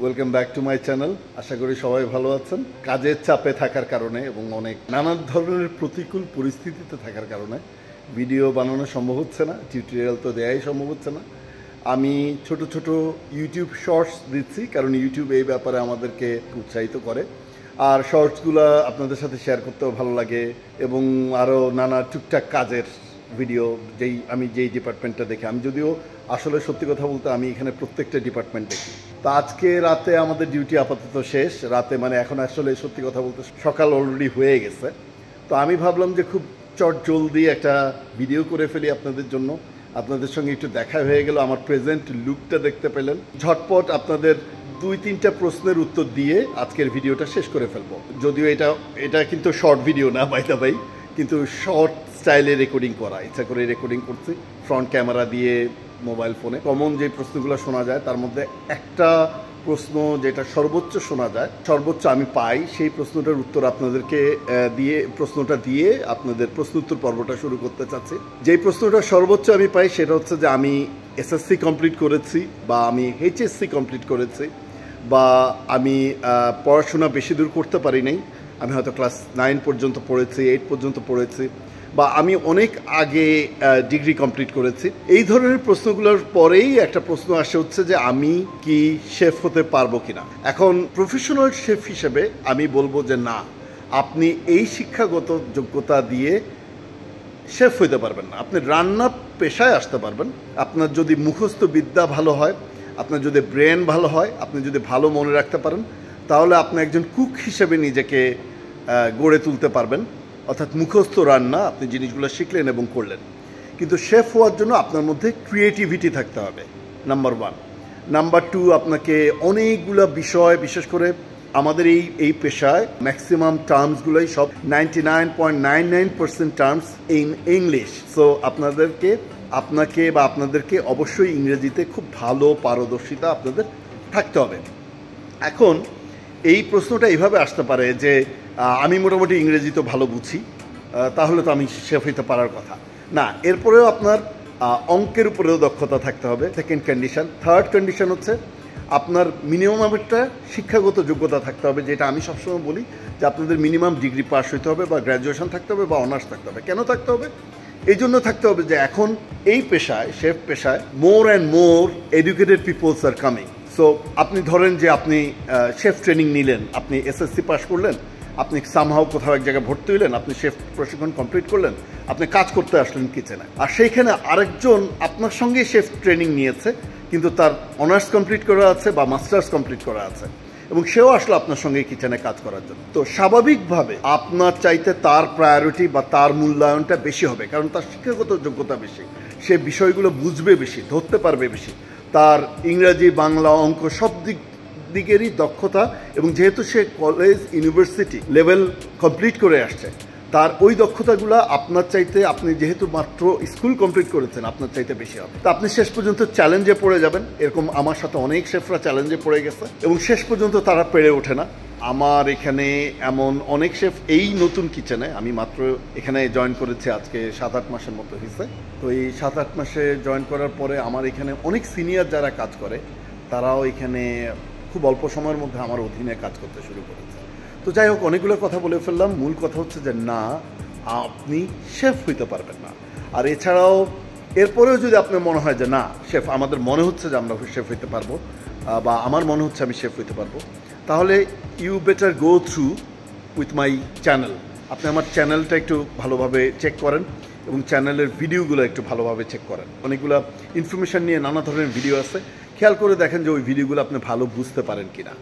Welcome back to my channel. আশা করি সবাই ভালো আছেন। কাজের চাপে থাকার কারণে এবং অনেক নানান ধরনের প্রতিকূল পরিস্থিতিতে থাকার কারণে ভিডিও বানানো সম্ভব হচ্ছে না, টিউটোরিয়াল তো দেওয়াই সম্ভব হচ্ছে না। আমি ছোট ছোট ইউটিউব শর্টস দিচ্ছি, কারণ ইউটিউব এই ব্যাপারে আমাদেরকে উৎসাহিত করে। আর শর্টসগুলো আপনাদের সাথে শেয়ার করতেও ভালো লাগে এবং আরও নানা টুকটাক কাজের ভিডিও আমি যেই ডিপার্টমেন্টটা দেখি, আমি যদিও আসলে সত্যি কথা বলতে আমি এখানে প্রত্যেকটা ডিপার্টমেন্ট দেখি। তো আজকে রাতে আমাদের ডিউটি আপাতত শেষ, রাতে মানে এখন আসলে সত্যি কথা বলতে সকাল অলরেডি হয়ে গেছে। তো আমি ভাবলাম যে খুব চট জলদি একটা ভিডিও করে ফেলি আপনাদের জন্য। আপনাদের সঙ্গে একটু দেখা হয়ে গেল, আমার প্রেজেন্ট লুকটা দেখতে পেলেন। ঝটপট আপনাদের 2-3টা প্রশ্নের উত্তর দিয়ে আজকের ভিডিওটা শেষ করে ফেলবো। যদিও এটা কিন্তু শর্ট ভিডিও না, বাই দ্য ওয়ে, কিন্তু শর্ট স্টাইলে রেকর্ডিং করা, ইচ্ছা করে রেকর্ডিং করছি ফ্রন্ট ক্যামেরা দিয়ে মোবাইল ফোনে। কমন যে প্রশ্নগুলো শোনা যায় তার মধ্যে একটা প্রশ্ন যেটা সর্বোচ্চ শোনা যায়, সর্বোচ্চ আমি পাই, সেই প্রশ্নটার উত্তর আপনাদেরকে দিয়ে আপনাদের প্রশ্ন উত্তর পর্বটা শুরু করতে চাচ্ছি। যেই প্রশ্নটা সর্বোচ্চ আমি পাই সেটা হচ্ছে যে আমি এসএসসি কমপ্লিট করেছি, বা আমি এইচএসসি কমপ্লিট করেছি, বা আমি পড়াশোনা বেশি দূর করতে পারি নাই, আমি হয়তো ক্লাস 9 পর্যন্ত পড়েছি, 8 পর্যন্ত পড়েছি, বা আমি অনেক আগে ডিগ্রি কমপ্লিট করেছি। এই ধরনের প্রশ্নগুলোর পরেই একটা প্রশ্ন আসে হচ্ছে যে আমি কি শেফ হতে পারবো কিনা। এখন প্রফেশনাল শেফ হিসেবে আমি বলবো যে না, আপনি এই শিক্ষাগত যোগ্যতা দিয়ে শেফ হইতে পারবেন না। আপনি রান্না পেশায় আসতে পারবেন আপনার যদি মুখস্থ বিদ্যা ভালো হয়, আপনার যদি ব্রেন ভালো হয়, আপনি যদি ভালো মনে রাখতে পারেন, তাহলে আপনি একজন কুক হিসেবে নিজেকে গড়ে তুলতে পারবেন। অর্থাৎ মুখস্থ রান্না আপনি জিনিসগুলো শিখলেন এবং করলেন। কিন্তু শেফ হওয়ার জন্য আপনার মধ্যে ক্রিয়েটিভিটি থাকতে হবে, নাম্বার 1। নাম্বার 2, আপনাকে অনেকগুলো বিষয়, বিশেষ করে আমাদের এই পেশায় ম্যাক্সিমাম টার্মসগুলোই সব 99.99% টার্মস ইন ইংলিশ। সো আপনাদেরকে অবশ্যই ইংরেজিতে খুব ভালো পারদর্শিতা আপনাদের থাকতে হবে। এখন এই প্রশ্নটা এইভাবে আসতে পারে যে আমি মোটামুটি ইংরেজি তো ভালো বুঝি, তাহলে তো আমি শেফ হইতে পারার কথা না। এরপরেও আপনার অঙ্কের উপরেও দক্ষতা থাকতে হবে, সেকেন্ড কন্ডিশন। থার্ড কন্ডিশন হচ্ছে আপনার মিনিমাম একটা শিক্ষাগত যোগ্যতা থাকতে হবে, যেটা আমি সবসময় বলি যে আপনাদের মিনিমাম ডিগ্রি পাস হইতে হবে, বা গ্র্যাজুয়েশন থাকতে হবে, বা অনার্স থাকতে হবে। কেন থাকতে হবে? এই জন্য থাকতে হবে যে এখন এই পেশায়, শেফ পেশায়, more and more educated people's are coming. So আপনি ধরেন যে আপনি শেফ ট্রেনিং নিলেন, আপনি এসএসসি পাস করলেন, আপনি সামহাও কোথাও এক জায়গায় ভর্তি হইলেন, আপনি শেফ প্রশিক্ষণ কমপ্লিট করলেন, আপনি কাজ করতে আসলেন কিচেনে, আর সেইখানে আরেকজন আপনার সঙ্গে শেফ ট্রেনিং নিয়েছে, কিন্তু তার অনার্স কমপ্লিট করা আছে বা মাস্টার্স কমপ্লিট করা আছে, এবং সেও আসলে আপনার সঙ্গে কিচেনে কাজ করার জন্য। তো স্বাভাবিকভাবে আপনার চাইতে তার প্রায়োরিটি বা তার মূল্যায়নটা বেশি হবে, কারণ তার শিক্ষাগত যোগ্যতা বেশি, সে বিষয়গুলো বুঝবে বেশি, ধরতে পারবে বেশি, তার ইংরাজি, বাংলা, অঙ্ক সব দিকেরই দক্ষতা, এবং যেহেতু সে কলেজ ইউনিভার্সিটি লেভেল কমপ্লিট করে আসছে, তার ওই দক্ষতাগুলো আপনার চাইতে, আপনি যেহেতু মাত্র স্কুল কমপ্লিট করেছেন, আপনার চাইতে বেশি হবে। তো আপনি শেষ পর্যন্ত চ্যালেঞ্জে পড়ে যাবেন। এরকম আমার সাথে অনেক শেফরা চ্যালেঞ্জে পড়ে গেছে এবং শেষ পর্যন্ত তারা পেরে ওঠে না। আমার এখানে এমন অনেক শেফ, এই নতুন কিচেনে আমি মাত্র এখানে জয়েন করেছি, আজকে 7-8 মাসের মতো হয়েছে। তো এই 7-8 মাসে জয়েন করার পরে আমার এখানে অনেক সিনিয়র যারা কাজ করে, তারাও এখানে খুব অল্প সময়ের মধ্যে আমার অধীনে কাজ করতে শুরু করেছে। তো যাই হোক, অনেকগুলো কথা বলে ফেললাম। মূল কথা হচ্ছে যে না, আপনি শেফ হইতে পারবেন না। আর এছাড়াও এরপরেও যদি আপনার মনে হয় যে না, শেফ, আমাদের মনে হচ্ছে যে আমরা শেফ হইতে পারবো, বা আমার মনে হচ্ছে আমি শেফ হইতে পারবো, তাহলে you better go through with my channel. আপনি আমার চ্যানেলটা একটু ভালোভাবে চেক করেন এবং চ্যানেলের ভিডিওগুলো একটু ভালোভাবে চেক করেন। অনেকগুলো ইনফরমেশান নিয়ে নানা ধরনের ভিডিও আছে, খেয়াল করে দেখেন যে ওই ভিডিওগুলো আপনি ভালো বুঝতে পারেন কিনা।